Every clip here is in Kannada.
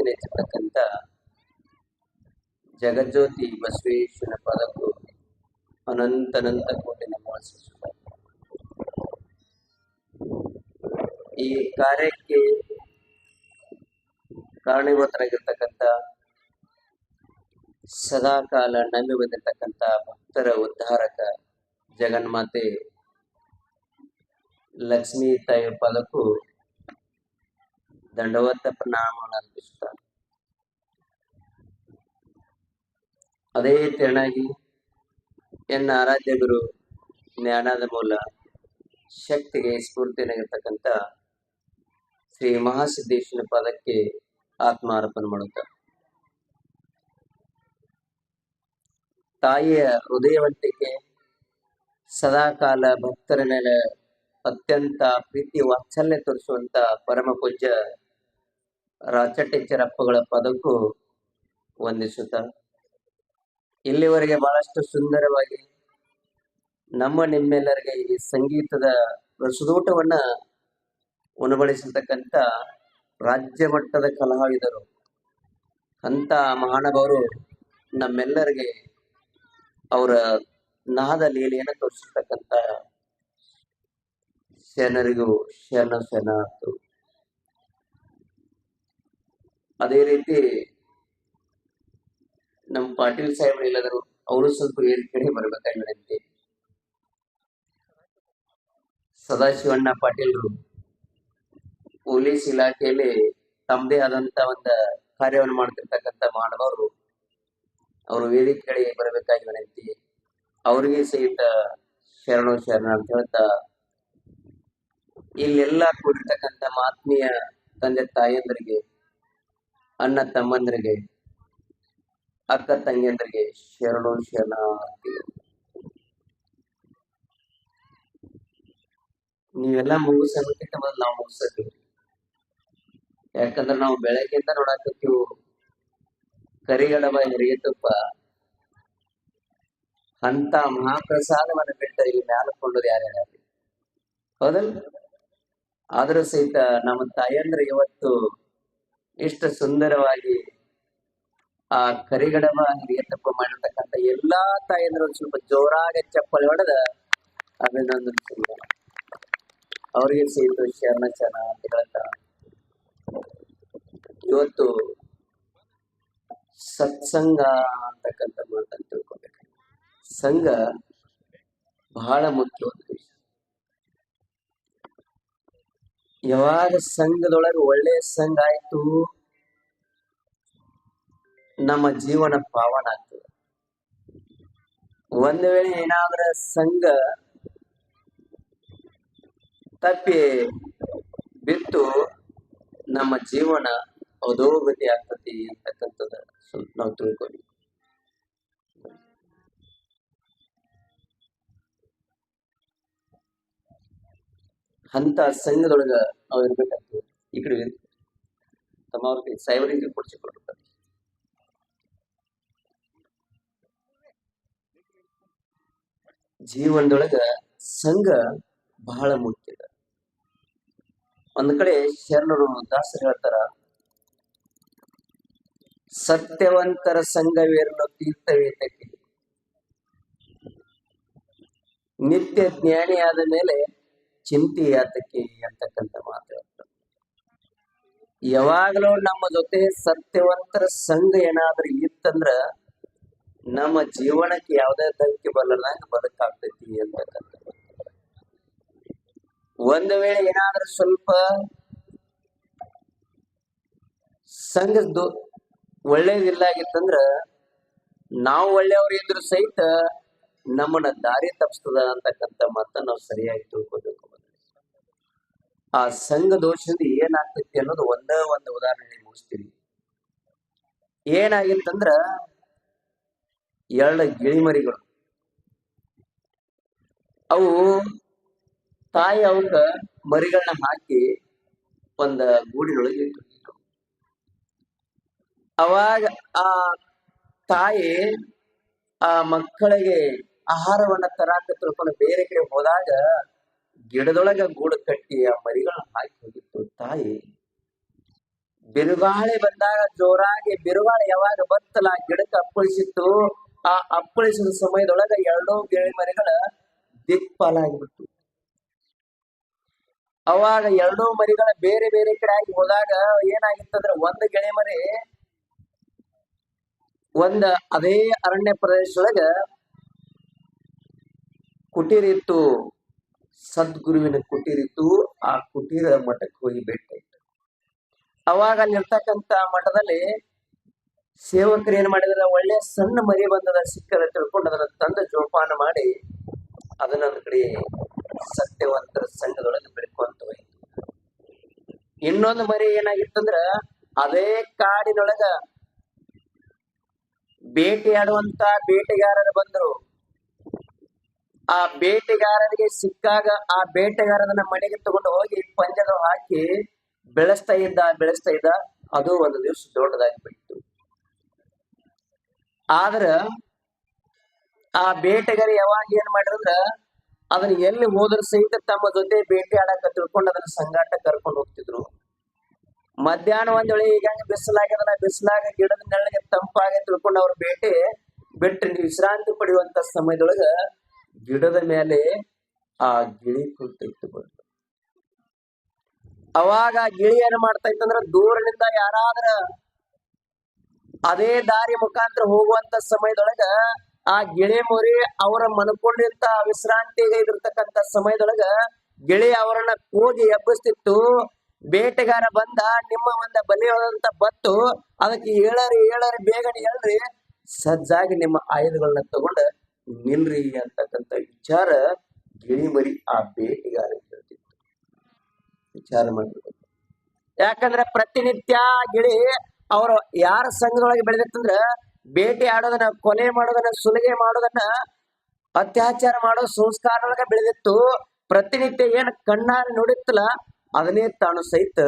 ನೆಚ್ಚಿರ್ತಕ್ಕಂಥ ಜಗಜ್ಯೋತಿ ಬಸವೇಶ್ವರನ ಪದಕ್ಕೂ ಅನಂತ ಕೋಟಿ ನಮಸ್ಕಾರ. ಈ ಕಾರ್ಯಕ್ಕೆ ಕಾರಣೀಭೂತರಾಗಿರ್ತಕ್ಕಂಥ ಸದಾಕಾಲ ನಂಬಿ ಬಂದಿರತಕ್ಕಂಥ ಭಕ್ತರ ಉದ್ಧಾರಕ ಜಗನ್ಮಾತೆ ಲಕ್ಷ್ಮೀ ತಾಯಿ ಪದಕ್ಕೂ ದಂಡವತ್ತ ಪ್ರಣಾಮವನ್ನು ಅರ್ಪಿಸುತ್ತಾರೆ. ಅದೇ ತೆರನಾಗಿ ಎನ್ನ ಆರಾಧ್ಯ ಗುರು ಜ್ಞಾನದ ಮೂಲ ಶಕ್ತಿಗೆ ಸ್ಫೂರ್ತಿಯಾಗಿರ್ತಕ್ಕಂಥ ಶ್ರೀ ಮಹಾಸಿದ್ದೇಶ್ವರನ ಪದಕ್ಕೆ ಆತ್ಮಾರ್ಪಣೆ ಮಾಡುತ್ತಾರೆ. ತಾಯಿಯ ಹೃದಯವಂತಿಕೆ ಸದಾಕಾಲ ಭಕ್ತರ ಮೇಲೆ ಅತ್ಯಂತ ಪ್ರೀತಿ ವಾತ್ಸಲ್ಯ ತೋರಿಸುವಂತ ಪರಮ ಪೂಜ್ಯ ರಾಚಟೆಚ್ಚರಪ್ಪಗಳ ಪದಕ್ಕೂ ವಂದಿಸುತ್ತ ಇಲ್ಲಿವರೆಗೆ ಬಹಳಷ್ಟು ಸುಂದರವಾಗಿ ನಿಮ್ಮೆಲ್ಲರಿಗೆ ಈ ಸಂಗೀತದ ರಸದೂಟವನ್ನ ಉಣಬಡಿಸತಕ್ಕಂಥ ರಾಜ್ಯ ಮಟ್ಟದ ಕಲಾವಿದರು ಅಂತ ಮಹಾನುಭಾವರು ನಮ್ಮೆಲ್ಲರಿಗೆ ಅವರ ನಾದ ಲೀಲೆಯನ್ನು ತೋರಿಸತಕ್ಕಂಥ ಶರಣರಿಗೂ ಶರಣಾರ್ಥು. ಅದೇ ರೀತಿ ನಮ್ಮ ಪಾಟೀಲ್ ಸಾಹೇಬರು ಇಲ್ಲದರು ಅವರು ಸ್ವಲ್ಪ ಕಡೆ ಬರ್ಬೇಕಾಗಿ ವಿನಂತಿ. ಸದಾಶಿವಣ್ಣ ಪಾಟೀಲ್ರು ಪೊಲೀಸ್ ಇಲಾಖೆಯಲ್ಲಿ ತಮ್ಮದೇ ಆದಂತ ಒಂದು ಕಾರ್ಯವನ್ನು ಮಾಡ್ತಿರ್ತಕ್ಕಂಥ ಮಾನವರು ಅವರು ವೇದಿಕೆ ಕಡೆ ಬರಬೇಕಾಗಿ ವಿನಂತಿ. ಅವ್ರಿಗೆ ಸಹಿತ ಶರಣ ಅಂತ ಹೇಳ್ತಾ ಇಲ್ಲೆಲ್ಲ ಕೂಡಿರ್ತಕ್ಕಂಥ ಆತ್ಮೀಯ ತಂದೆ ತಾಯಿಯಂದ್ರಿಗೆ, ಅಣ್ಣ ತಮ್ಮಂದ್ರಿಗೆ, ಅಕ್ಕ ತಂಗಿಯಂದ್ರಿಗೆ ಶರಣಾರ್ಥಿ. ನೀವೆಲ್ಲ ಮುಗಿಸೋದಕ್ಕಿಂತ ಮೊದಲು ನಾವು ಮುಗಿಸ್ತೀವಿ. ಯಾಕಂದ್ರೆ ನಾವು ಬೆಳಗ್ಗೆಯಿಂದ ನೋಡಾಕತ್ತೀವಿ ಕರಿಗಡಬ ಹಿರಿಯ ತುಪ್ಪ ಅಂತ ಮಹಾಪ್ರಸಾದವನ್ನ ಬಿಟ್ಟ ಇಲ್ಲಿ ಮ್ಯಾಲಕೊಂಡರು ಯಾರ್ಯಾರ ಹೌದಲ್ಲ. ಆದ್ರೂ ಸಹಿತ ನಮ್ಮ ತಾಯಂದ್ರೆ ಇವತ್ತು ಇಷ್ಟು ಸುಂದರವಾಗಿ ಆ ಕರಿಗಡಬ ಹಿರಿಯ ತುಪ್ಪ ಮಾಡಿರ್ತಕ್ಕಂಥ ಎಲ್ಲಾ ತಾಯಂದ್ರು ಸ್ವಲ್ಪ ಜೋರಾಗಿ ಚಪ್ಪಲಿ ಹೊಡೆದ ಅಭಿನಂದನೆ ಅವರಿಗೆ ಸಹಿತ ಶರಣ ಅಂತ ಹೇಳ್ತಾ ಇವತ್ತು ಸತ್ಸಂಗ ಅಂತಕ್ಕಂಥ ಮಾತನ್ನು ತಿಳ್ಕೊಬೇಕು. ಸಂಘ ಬಹಳ ಮುಖ್ಯವಾದ ವಿಷಯ. ಯಾವಾಗ ಸಂಘದೊಳಗೆ ಒಳ್ಳೆಯ ಸಂಘ ಆಯ್ತು ನಮ್ಮ ಜೀವನ ಪಾವನ ಆಗ್ತದೆ. ಒಂದು ವೇಳೆ ಏನಾದ್ರ ಸಂಘ ತಪ್ಪಿ ಬಿತ್ತು ನಮ್ಮ ಜೀವನ ಅಧೋಗತಿ ಆಗ್ತತಿ ಅಂತಕ್ಕಂಥದ್ದು ಸ್ವಲ್ಪ ನಾವು ತಿಳ್ಕೊಳ್ಳಿ. ಅಂತ ಸಂಘದೊಳಗ ನಾವು ಇರ್ಬೇಕಾಗ್ತದೆ. ಈ ಕಡೆ ತಮ್ಮ ಸಾಹೇಬರಿಗೆ ಕೊಡ್ಸಿಕೊಡ್ತಾರೆ. ಜೀವನದೊಳಗ ಸಂಘ ಬಹಳ ಮುಖ್ಯ. ಒಂದ್ ಕಡೆ ಶರಣರು ದಾಸರು ಹೇಳ್ತಾರ, ಸತ್ಯವಂತರ ಸಂಘವೇರಲು ತೀರ್ಥವೇತಕ್ಕೆ, ನಿತ್ಯ ಜ್ಞಾನಿ ಆದ ಮೇಲೆ ಚಿಂತೆ ಯಾತಕ್ಕೆ ಅಂತಕ್ಕಂಥ ಮಾತು ಹೇಳ್ತಾರೆ. ಯಾವಾಗಲೂ ನಮ್ಮ ಜೊತೆ ಸತ್ಯವಂತರ ಸಂಘ ಏನಾದ್ರೂ ಇತ್ತಂದ್ರ ನಮ್ಮ ಜೀವನಕ್ಕೆ ಯಾವುದೇ ಧಕ್ಕೆ ಬರಲಾರ್ದಂಗ ಬದುಕಾಗ್ತೈತಿ ಅಂತಕ್ಕಂಥ. ಒಂದು ವೇಳೆ ಏನಾದ್ರೂ ಸ್ವಲ್ಪ ಸಂಘ ಒಳ್ಳೇದಿಲ್ಲ ಆಗಿತ್ತಂದ್ರ ನಾವು ಒಳ್ಳೆಯವ್ರು ಇದ್ರು ಸಹಿತ ನಮ್ಮನ್ನ ದಾರಿ ತಪ್ಪಿಸ್ತದ ಅಂತಕ್ಕಂಥ ಮಾತನ್ನ ನಾವು ಸರಿಯಾಗಿ ತಿಳ್ಕೊಬೇಕು. ಆ ಸಂಘ ದೋಷದಿಂದ ಏನಾಗ್ತೈತಿ ಅನ್ನೋದು ಒಂದೇ ಒಂದು ಉದಾಹರಣೆ ಮುಗಿಸ್ತೀವಿ. ಏನಾಗಿತ್ತಂದ್ರ 2 ಗಿಳಿಮರಿಗಳು ಅವು ತಾಯಿ ಅವಕ್ಕ ಮರಿಗಳನ್ನ ಹಾಕಿ ಒಂದ ಗೂಡಿನೊಳಗೆ ಇಟ್ಟು, ಅವಾಗ ಆ ತಾಯಿ ಆ ಮಕ್ಕಳಿಗೆ ಆಹಾರವನ್ನ ತರಾಕ ತಿಳ್ಕೊಂಡು ಬೇರೆ ಕಡೆ ಹೋದಾಗ ಗಿಡದೊಳಗ ಗೂಡು ಕಟ್ಟಿ ಆ ಮರಿಗಳನ್ನ ಹಾಕಿ ಹೋಗಿತ್ತು. ತಾಯಿ ಬಿರುಗಾಳಿ ಬಂದಾಗ ಜೋರಾಗಿ ಬಿರುಗಾಳಿ ಯಾವಾಗ ಬತ್ತಲ್ಲ ಗಿಡಕ್ಕೆ ಅಪ್ಪಳಿಸಿತ್ತು. ಆ ಅಪ್ಪಳಿಸಿದ ಸಮಯದೊಳಗ ಎರಡೂ ಗಿಳಿ ಮರಿಗಳ ದಿಕ್ಪಾಲಾಗಿಬಿಟ್ಟು. ಅವಾಗ ಎರಡೂ ಮರಿಗಳ ಬೇರೆ ಬೇರೆ ಕಡೆ ಆಗಿ ಹೋದಾಗ ಏನಾಗಿತ್ತಂದ್ರ ಒಂದು ಗಿಳಿ ಮರಿ ಅದೇ ಅರಣ್ಯ ಪ್ರದೇಶದೊಳಗ ಕುಟೀರ ಇತ್ತು, ಸದ್ಗುರುವಿನ ಕುಟೀರ ಇತ್ತು. ಆ ಕುಟೀರ ಮಠಕ್ಕೆ ಹೋಗಿ ಭೇಟಿ ಆಯ್ತು. ಅವಾಗ ಅಲ್ಲಿರ್ತಕ್ಕಂತ ಮಠದಲ್ಲಿ ಸೇವಕರು ಏನ್ ಮಾಡಿದ್ರ, ಒಳ್ಳೆ ಸಣ್ಣ ಮರಿ ಬಂದದ ಸಿಕ್ಕದ ತಿಳ್ಕೊಂಡು ಅದನ್ನ ತಂದು ಜೋಪಾನ ಮಾಡಿ ಅದನ್ನ ಕಡೆ ಸತ್ಯವಂತರ ಸಂಘದೊಳಗೆ ಬೆಳ್ಕೊಂತ ಹೋಯ್ತು. ಇನ್ನೊಂದು ಮರಿ ಏನಾಗಿತ್ತಂದ್ರ ಅದೇ ಕಾಡಿನೊಳಗ ಬೇಟೆಯಾಡುವಂತ ಬೇಟೆಗಾರರು ಬಂದರು. ಆ ಬೇಟೆಗಾರರಿಗೆ ಸಿಕ್ಕಾಗ ಆ ಬೇಟೆಗಾರದನ್ನ ಮನೆಗೆ ತಗೊಂಡು ಹೋಗಿ ಪಂಜದ ಹಾಕಿ ಬೆಳೆಸ್ತಾ ಇದ್ದ. ಅದು ಒಂದು ದಿವಸ ದೊಡ್ಡದಾಗಿ ಬಿಟ್ಟು. ಆದ್ರ ಆ ಬೇಟೆಗಾರ ಯಾವಾಗ ಏನ್ ಮಾಡಿದ್ರ, ಅದನ್ನ ಎಲ್ಲಿ ಹೋದ್ರ ಸಹಿತ ತಮ್ಮ ಜೊತೆ ಬೇಟೆ ಆಡಕ ತಿಳ್ಕೊಂಡು ಅದನ್ನ ಸಂಗಾಟ ಕರ್ಕೊಂಡು ಹೋಗ್ತಿದ್ರು. ಮಧ್ಯಾಹ್ನ ಒಂದ್ ವೇಳೆ ಈಗ ಬಿಸಿಲಾಗ ಗಿಡದ ನೆರಳಿಗೆ ತಂಪಾಗಿ ತಿಳ್ಕೊಂಡು ಅವ್ರ ಬೇಟೆ ಬಿಟ್ಟು ವಿಶ್ರಾಂತಿ ಪಡೆಯುವಂತ ಸಮಯದೊಳಗ ಗಿಡದ ಮೇಲೆ ಆ ಗಿಳಿ ಕುಳಿತೈತು ಬಂದು. ಅವಾಗ ಗಿಳಿ ಏನ್ ಮಾಡ್ತಾ ಇತ್ತಂದ್ರ ದೂರದಿಂದ ಯಾರಾದ್ರ ಅದೇ ದಾರಿ ಮುಖಾಂತರ ಹೋಗುವಂತ ಸಮಯದೊಳಗ ಆ ಗಿಳಿ ಮರಿ ಅವರ ಮನ್ಕೊಂಡಿರ್ತ ವಿಶ್ರಾಂತಿಗೆ ಇದಿರ್ತಕ್ಕಂತ ಸಮಯದೊಳಗ ಗಿಳಿ ಅವರನ್ನ ಕೂಗಿ ಎಬ್ಬಿಸ್ತಿತ್ತು. ಬೇಟೆಗಾರ ಬಂದ, ನಿಮ್ಮ ಒಂದ ಬಲಿಯಾದಂತ ಬತ್ತು, ಅದಕ್ಕೆ ಏಳರಿ ಬೇಗನೆ ಹೇಳ್ರಿ, ಸಜ್ಜಾಗಿ ನಿಮ್ಮ ಆಯುಧಗಳನ್ನ ತಗೊಂಡ ನಿಲ್ರಿ ಅಂತಕ್ಕಂಥ ವಿಚಾರ ಗಿಳಿ ಮರಿ ಆ ಬೇಟೆಗಾರ ಹೇಳ್ತಿತ್ತು. ವಿಚಾರ ಮಾಡ್ಬೇಕು. ಯಾಕಂದ್ರೆ ಪ್ರತಿನಿತ್ಯ ಗಿಳಿ ಅವರು ಯಾರ ಸಂಘದೊಳಗೆ ಬೆಳೆದಿತ್ತಂದ್ರ ಬೇಟೆ ಆಡೋದನ್ನ, ಕೊಲೆ ಮಾಡೋದನ್ನ, ಸುಲಿಗೆ ಮಾಡೋದನ್ನ, ಅತ್ಯಾಚಾರ ಮಾಡೋ ಸಂಸ್ಕಾರದೊಳಗೆ ಬೆಳೆದಿತ್ತು. ಪ್ರತಿನಿತ್ಯ ಏನ್ ಕಣ್ಣಾರೆ ನೋಡಿತ್ತಲ್ಲ ಅದನ್ನೇ ತಾನು ಸಹಿತ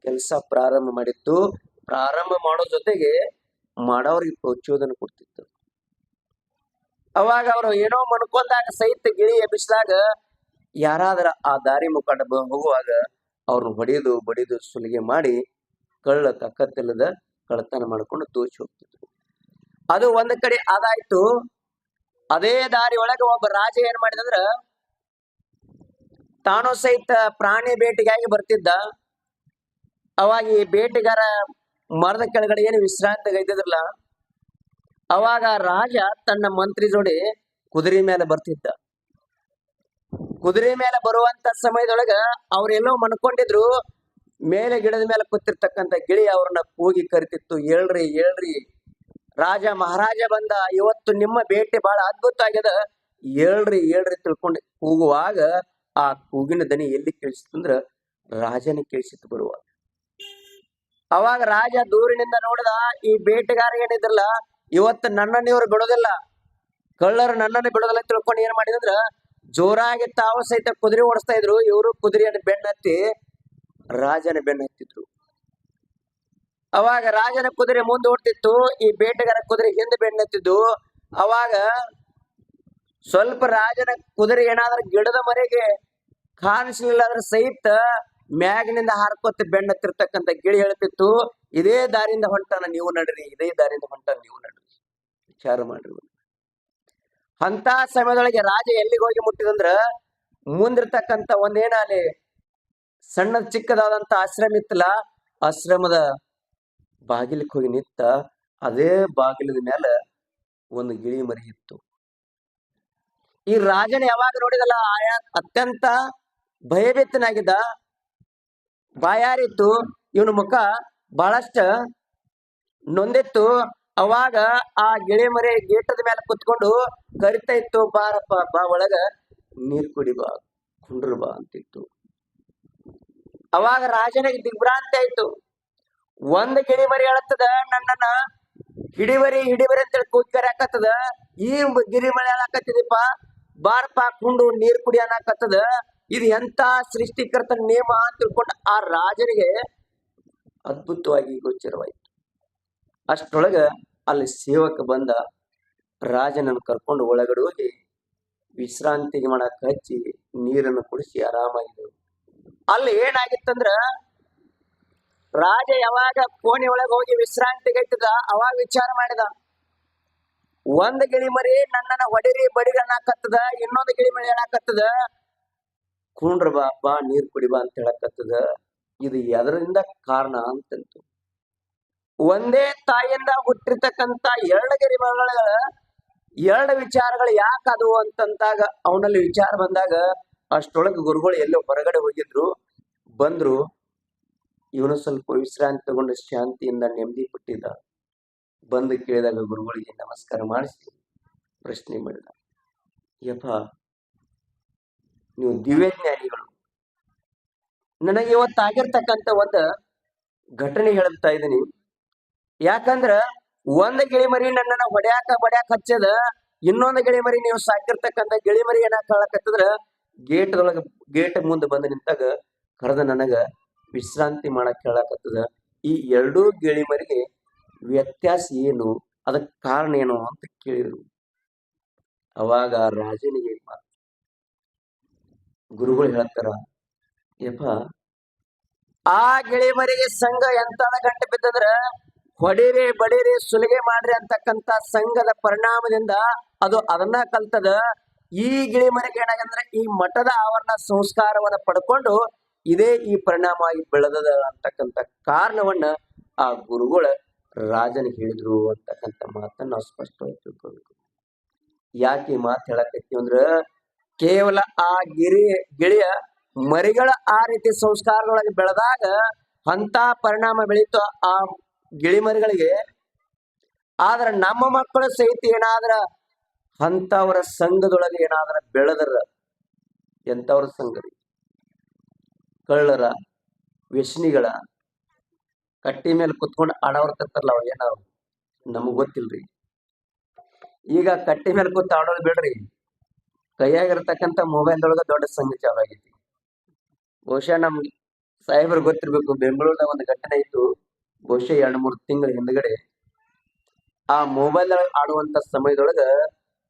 ಕೆಲಸ ಪ್ರಾರಂಭ ಮಾಡಿತ್ತು. ಪ್ರಾರಂಭ ಮಾಡೋ ಜೊತೆಗೆ ಮಾಡೋರಿಗೆ ಪ್ರೋತ್ಸಾಹನ ಕೊಡ್ತಿತ್ತು. ಅವಾಗ ಅವರು ಏನೋ ಮನ್ಕೊಂಡಾಗ ಸಹಿತ ಗಿಳಿ ಎಬ್ಬಿಸಿದಾಗ ಯಾರಾದ್ರ ಆ ದಾರಿ ಮುಖಂಡ ಹೋಗುವಾಗ ಅವ್ರನ್ನ ಬಡಿದು ಸುಲಿಗೆ ಮಾಡಿ ಕಳ್ಳ ಕಕ್ಕತ್ತಿಲ್ಲದ ಕಳ್ಳತನ ಮಾಡ್ಕೊಂಡು ದೋಚಿ ಹೋಗ್ತಿದ್ರು. ಅದು ಒಂದ್ ಕಡೆ ಅದಾಯ್ತು. ಅದೇ ದಾರಿ ಒಳಗೆ ಒಬ್ಬ ರಾಜ ಏನ್ ಮಾಡಿದಂದ್ರ ತಾನು ಸಹಿತ ಪ್ರಾಣಿ ಬೇಟೆಗಾಗಿ ಬರ್ತಿದ್ದ. ಅವಾಗ ಈ ಬೇಟೆಗಾರ ಮರದ ಕೆಳಗಡೆ ಏನು ವಿಶ್ರಾಂತಿ ಗೈತಿದ್ರಲ್ಲ, ಅವಾಗ ರಾಜ ತನ್ನ ಮಂತ್ರಿ ಜೋಡಿ ಕುದುರೆ ಮೇಲೆ ಬರ್ತಿದ್ದ. ಕುದುರೆ ಮೇಲೆ ಬರುವಂತ ಸಮಯದೊಳಗ ಅವ್ರೆಲ್ಲೋ ಮನ್ಕೊಂಡಿದ್ರು. ಮೇಲೆ ಗಿಡದ ಮೇಲೆ ಕೂತಿರ್ತಕ್ಕಂಥ ಗಿಳಿ ಅವ್ರನ್ನ ಕೂಗಿ ಕರಿತಿತ್ತು, ಹೇಳ್ರಿ ರಾಜ ಮಹಾರಾಜ ಬಂದ, ಇವತ್ತು ನಿಮ್ಮ ಬೇಟೆ ಬಹಳ ಅದ್ಭುತ ಆಗ್ಯದ, ಹೇಳ್ರಿ ತಿಳ್ಕೊಂಡು ಕೂಗುವಾಗ ಆ ಕೂಗಿನ ದನಿ ಎಲ್ಲಿ ಕೇಳಿಸಿತಂದ್ರ ರಾಜನ ಕೇಳಿಸಿತ್ತು ಬರುವಾಗ. ಅವಾಗ ರಾಜ ದೂರಿನಿಂದ ನೋಡಿದ, ಈ ಬೇಟೆಗಾರ ಏನಿದ್ರಲ್ಲ ಇವತ್ತು ನನ್ನನ್ನು ಇವ್ರು ಬಿಡೋದಿಲ್ಲ, ಕಳ್ಳರು ನನ್ನನ್ನು ಬಿಡೋದಿಲ್ಲ ತಿಳ್ಕೊಂಡು ಏನ್ ಮಾಡಿದಂದ್ರ ಜೋರಾಗಿ ತಾವು ಸಹಿತ ಕುದುರೆ ಓಡಿಸ್ತಾ ಇದ್ರು. ಇವರು ಕುದುರೆಯನ್ನು ಬೆನ್ನತ್ತಿ ರಾಜನ ಬೆನ್ನತ್ತಿದ್ರು. ಅವಾಗ ರಾಜನ ಕುದುರೆ ಮುಂದೆ ಓಡ್ತಿತ್ತು, ಈ ಬೇಟೆಗಾರ ಕುದುರೆ ಹಿಂದೆ ಬೆನ್ನತ್ತಿದ್ದು. ಅವಾಗ ಸ್ವಲ್ಪ ರಾಜನ ಕುದುರೆ ಏನಾದ್ರೂ ಗಿಡದ ಮರೆಗೆ ಕಾಣಿಸ್ಲಿಲ್ಲ ಅಂದ್ರೆ ಸಹಿತ ಮ್ಯಾಗಿನಿಂದ ಹಾರ್ಕೊತ ಬೆನ್ನತ್ತಿರ್ತಕ್ಕಂಥ ಗಿಳಿ ಹೇಳ್ತಿತ್ತು, ಇದೇ ದಾರಿಯಿಂದ ಹೊಂಟಾನ ನೀವು ನಡ್ರಿ, ವಿಚಾರ ಮಾಡ್ರಿ. ಅಂತ ಸಮಯದೊಳಗೆ ರಾಜ ಎಲ್ಲಿಗೆ ಹೋಗಿ ಮುಟ್ಟಿದಂದ್ರ ಮುಂದಿರ್ತಕ್ಕಂಥ ಒಂದೇನ ಅಲ್ಲಿ ಸಣ್ಣ ಚಿಕ್ಕದಾದಂತ ಆಶ್ರಮ ಇತ್ತಲ್ಲ, ಆಶ್ರಮದ ಬಾಗಿಲಿಗೆ ಹೋಗಿ ನಿಂತ. ಅದೇ ಬಾಗಿಲದ ಮೇಲೆ ಒಂದು ಗಿಳಿ ಮರಿ ಇತ್ತು. ಈ ರಾಜನ ಯಾವಾಗ ನೋಡಿದಲ್ಲ ಅತ್ಯಂತ ಭಯಭೀತನಾಗಿದ್ದ, ಬಾಯಾರಿತ್ತು, ಇವನ ಮುಖ ಬಹಳಷ್ಟ ನೊಂದಿತ್ತು. ಅವಾಗ ಆ ಗಿಳಿ ಮರಿ ಗೇಟದ ಮೇಲೆ ಕುತ್ಕೊಂಡು ಕರಿತಾ ಇತ್ತು, ಬಾರಪ್ಪ ಬಾ ಒಳಗ ನೀರ್ ಕುಡಿ ಬಾ, ಕುಂಡ್ರು ಬಾ ಅಂತಿತ್ತು. ಅವಾಗ ರಾಜನಿಗೆ ದಿಗ್ಭ್ರಾಂತಿ ಆಯ್ತು. ಒಂದ್ ಗಿಳಿ ಮರಿ ಹೇಳತ್ತದ, ನನ್ನನ್ನ ಹಿಡಿವರಿ ಅಂತೇಳಿ ಕೂಗಿ ಕರೆಯಾಕತ್ತದ, ಈ ಗಿರಿ ಮರಿ ಹೇಳಾಕತ್ತಿದೀಪ, ಬಾರಪ್ಪ ಕುಂಡು ನೀರ್ ಕುಡಿ ಅನ್ನಕತ್ತದ, ಇದು ಎಂತ ಸೃಷ್ಟಿಕರ್ತನ ನೇಮ ಅಂತ ತಿಳ್ಕೊಂಡು ಆ ರಾಜನಿಗೆ ಅದ್ಭುತವಾಗಿ ಗೋಚರವಾಯ್ತು. ಅಷ್ಟೊಳಗ ಅಲ್ಲಿ ಸೇವಕ ಬಂದ, ರಾಜನನ್ನು ಕರ್ಕೊಂಡು ಒಳಗಡೆ ಹೋಗಿ ವಿಶ್ರಾಂತಿಗೆ ಮಾಡಕ್ ಹಚ್ಚಿ ನೀರನ್ನು ಕುಡಿಸಿ ಆರಾಮಾಗಿದ್ದವು. ಅಲ್ಲಿ ಏನಾಗಿತ್ತಂದ್ರ ರಾಜ ಯಾವಾಗ ಕೋಣೆ ಒಳಗೆ ಹೋಗಿ ವಿಶ್ರಾಂತಿಗೈತದ ಅವಾಗ ವಿಚಾರ ಮಾಡಿದ, ಒಂದ್ ಗಿಳಿ ಮರಿ ನನ್ನನ್ನ ಹೊಡಿರಿ ಬಡಿರಿ ಅನ್ನಕತ್ತದ, ಇನ್ನೊಂದು ಗಿಳಿ ಮರಿ ಹೇಳಕತ್ತದ ಕುಂಡ್ರ ಬಾ ನೀರ್ ಕುಡಿ ಬಾ ಅಂತ ಹೇಳಕತ್ತದ. ಇದು ಎದರಿಂದ ಕಾರಣ ಅಂತಂತು. ಒಂದೇ ತಾಯಿಯಿಂದ ಹುಟ್ಟಿರ್ತಕ್ಕಂತ ಎರಡು ಗಿಳಿ ಮರಿಗಳ ಎರಡು ವಿಚಾರಗಳು ಯಾಕದು ಅಂತಂದಾಗ ಅವನಲ್ಲಿ ವಿಚಾರ ಬಂದಾಗ ಅಷ್ಟೊಳಗೆ ಗುರುಗಳು ಎಲ್ಲೋ ಹೊರಗಡೆ ಹೋಗಿದ್ರು, ಬಂದ್ರು. ಇವನು ಸ್ವಲ್ಪ ವಿಶ್ರಾಂತಿ ತಗೊಂಡು ಶಾಂತಿಯಿಂದ ನೆಮ್ಮದಿ ಪಟ್ಟಿದ್ದ. ಬಂದು ಕೇಳಿದಾಗ ಗುರುಗಳಿಗೆ ನಮಸ್ಕಾರ ಮಾಡಿಸಿ ಪ್ರಶ್ನೆ ಮಾಡಿದ, ಯಪ್ಪ ನೀವು ದಿವ್ಯ ಜ್ಞಾನಿಗಳು, ನನಗೆ ಇವತ್ತಾಗಿರ್ತಕ್ಕಂಥ ಒಂದು ಘಟನೆ ಹೇಳ್ತಾ ಇದ್ದೀನಿ. ಯಾಕಂದ್ರ ಒಂದ್ ಗಿಳಿ ಮರಿ ನನ್ನನ್ನ ಬಡ್ಯಾಕ ಹಚ್ಚದ, ಇನ್ನೊಂದು ಗಿಳಿ ಮರಿ ನೀವು ಸಾಕಿರ್ತಕ್ಕಂಥ ಗಿಳಿ ಮರಿ ಏನಾಕ ಹೇಳಕತ್ತದ್ರ ಗೇಟ್ ಮುಂದೆ ಬಂದು ನಿಂತಾಗ ಕರೆದ ನನಗ ವಿಶ್ರಾಂತಿ ಮಾಡಕ್ ಹೇಳಕತ್ತದ. ಈ ಎರಡೂ ಗಿಳಿ ಮರಿಗೆ ವ್ಯತ್ಯಾಸ ಏನು, ಅದಕ್ಕೆ ಕಾರಣ ಏನು ಅಂತ ಕೇಳಿದ್ರು. ಅವಾಗ ರಾಜನಿಗೆ ಗುರುಗಳು ಹೇಳ್ತಾರ, ಯಪ್ಪ ಆ ಗಿಳಿ ಮರಿಗೆ ಸಂಘ ಎಂತದ ಗಂಟೆ ಬಿದ್ದದ್ರ ಹೊಡಿರಿ ಬಡಿರಿ ಸುಲಿಗೆ ಮಾಡ್ರಿ ಅಂತಕ್ಕಂತ ಸಂಘದ ಪರಿಣಾಮದಿಂದ ಅದು ಅದನ್ನ ಕಲ್ತದ. ಈ ಗಿಳಿ ಮರಿಗೆ ಏನಾಗಂದ್ರೆ ಈ ಮಠದ ಆವರಣ ಸಂಸ್ಕಾರವನ್ನ ಪಡ್ಕೊಂಡು ಇದೇ ಈ ಪರಿಣಾಮ ಆಗಿ ಬೆಳೆದದ ಅಂತಕ್ಕಂಥ ಕಾರಣವನ್ನ ಆ ಗುರುಗಳ ರಾಜನಿಗೆ ಹೇಳಿದ್ರು ಅಂತಕ್ಕಂಥ ಮಾತನ್ನ ನಾವು ಸ್ಪಷ್ಟವಾಗಿ ತಿಳ್ಕೊಬೇಕು. ಯಾಕೆ ಈ ಮಾತು ಹೇಳಕತ್ತೀವಿ ಅಂದ್ರ, ಕೇವಲ ಆ ಗಿಳಿಯ ಮರಿಗಳ ಆ ರೀತಿ ಸಂಸ್ಕಾರದೊಳಗೆ ಬೆಳೆದಾಗ ಅಂತ ಪರಿಣಾಮ ಬೆಳೀತು ಆ ಗಿಳಿ ಮರಿಗಳಿಗೆ. ಆದ್ರ ನಮ್ಮ ಮಕ್ಕಳು ಸಹಿತ ಏನಾದ್ರ ಅಂತವರ ಸಂಘದೊಳಗೆ ಏನಾದ್ರ ಬೆಳೆದರ, ಎಂತವ್ರ ಸಂಘರಿ, ಕಳ್ಳರ ವ್ಯಸನಿಗಳ ಕಟ್ಟಿ ಮೇಲೆ ಕುತ್ಕೊಂಡು ಆಡೋರ್ತಿರ್ತಾರಲ್ಲ ಅವ್ ಏನಾವ್ ನಮಗ್ ಗೊತ್ತಿಲ್ರಿ. ಈಗ ಕಟ್ಟಿ ಮೇಲೆ ಕೂತ್ ಆಡೋದು ಬಿಡ್ರಿ, ಕೈಯಾಗಿರ್ತಕ್ಕಂಥ ಮೊಬೈಲ್ದೊಳಗ ದೊಡ್ಡ ಸಂಘ ಚಾಲು ಆಗೈತಿ. ಬಹುಶಃ ನಮ್ ಸಾಹೇಬ್ರು ಗೊತ್ತಿರ್ಬೇಕು, ಬೆಂಗಳೂರದಾಗ ಒಂದು ಘಟನೆ ಇತ್ತು. ಬಹುಶಃ 2-3 ತಿಂಗಳ ಹಿಂದ್ಗಡೆ ಆ ಮೊಬೈಲ್ ಆಡುವಂತ ಸಮಯದೊಳಗ